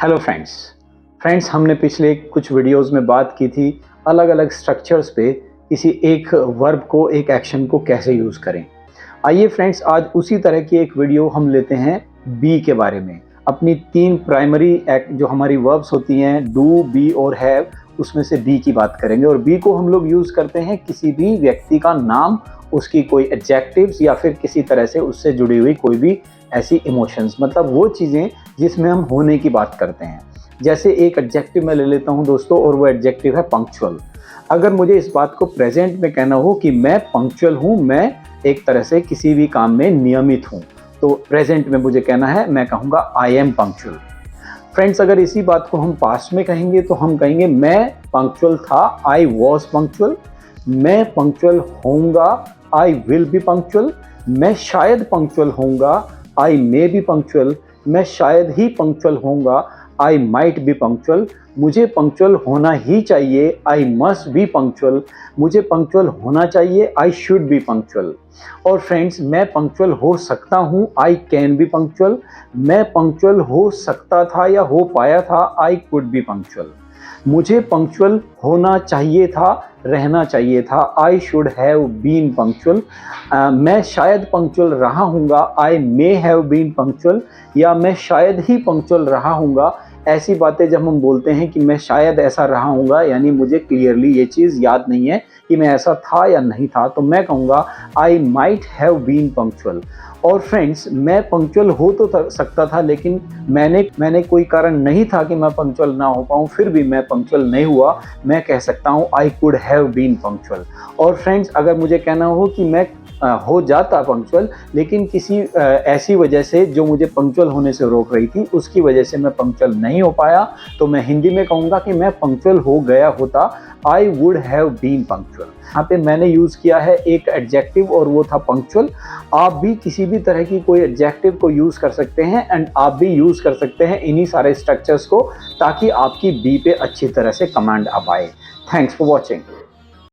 Hello friends हमने पिछले कुछ वीडियोस में बात की थी अलग अलग स्ट्रक्चर्स पे किसी एक वर्ब को, एक एक्शन को कैसे यूज़ करें। आइए फ्रेंड्स, आज उसी तरह की एक वीडियो हम लेते हैं बी के बारे में। अपनी तीन प्राइमरी जो हमारी वर्ब्स होती हैं, डू, बी और हैव, उसमें से बी की बात करेंगे। और बी को हम लोग यूज़ करते हैं किसी भी व्यक्ति का नाम, उसकी कोई एडजेक्टिव्स या फिर किसी तरह से उससे जुड़ी हुई कोई भी ऐसी इमोशंस, मतलब वो चीज़ें जिसमें हम होने की बात करते हैं। जैसे एक एडजेक्टिव मैं ले लेता हूं दोस्तों, और वो एडजेक्टिव है पंक्चुअल। अगर मुझे इस बात को प्रेजेंट में कहना हो कि मैं पंक्चुअल हूं, मैं एक तरह से किसी भी काम में नियमित हूं, तो प्रेजेंट में मुझे कहना है, मैं कहूँगा आई एम पंक्चुअल। फ्रेंड्स, अगर इसी बात को हम पास्ट में कहेंगे तो हम कहेंगे मैं पंक्चुअल था, आई वॉज पंक्चुअल। मैं पंक्चुअल होऊंगा, आई विल बी पंक्चुअल। मैं शायद पंक्चुअल होऊंगा, आई मे बी पंक्चुअल। मैं शायद ही पंक्चुअल होऊंगा, आई माइट बी पंक्चुअल। मुझे पंक्चुअल होना ही चाहिए, आई मस्ट बी पंक्चुअल। मुझे पंक्चुअल होना चाहिए, आई शुड बी पंक्चुअल। और फ्रेंड्स, मैं पंक्चुअल हो सकता हूँ, आई कैन बी पंक्चुअल। मैं पंक्चुअल हो सकता था या हो पाया था, आई कुड बी पंक्चुअल। मुझे पंक्चुअल होना चाहिए था, रहना चाहिए था, I should have been punctual. मैं शायद पंक्चुअल रहा हूँगा, I may have been punctual. या मैं शायद ही पंक्चुअल रहा हूँगा। ऐसी बातें जब हम बोलते हैं कि मैं शायद ऐसा रहा हूँगा, यानी मुझे क्लियरली ये चीज़ याद नहीं है कि मैं ऐसा था या नहीं था, तो मैं कहूँगा I might have been punctual. और फ्रेंड्स, मैं पंक्चुअल हो तो सकता था, लेकिन मैंने कोई कारण नहीं था कि मैं पंक्चुअल ना हो पाऊँ, फिर भी मैं पंक्चुअल नहीं हुआ। मैं कह सकता हूँ I could have been punctual. और फ्रेंड्स, अगर मुझे कहना हो कि मैं हो जाता पंक्चुअल, लेकिन किसी ऐसी वजह से जो मुझे पंक्चुअल होने से रोक रही थी, उसकी वजह से मैं पंक्चुअल नहीं हो पाया, तो मैं हिंदी में कहूँगा कि मैं पंक्चुअल हो गया होता, I would have been punctual. यहाँ पे मैंने यूज़ किया है एक एडजेक्टिव और वो था पंक्चुअल। आप भी किसी भी तरह की कोई एडजेक्टिव को यूज़ कर सकते हैं, एंड आप भी यूज़ कर सकते हैं इन्हीं सारे स्ट्रक्चर्स को, ताकि आपकी बी पे अच्छी तरह से कमांड आ पाए। Thanks for watching.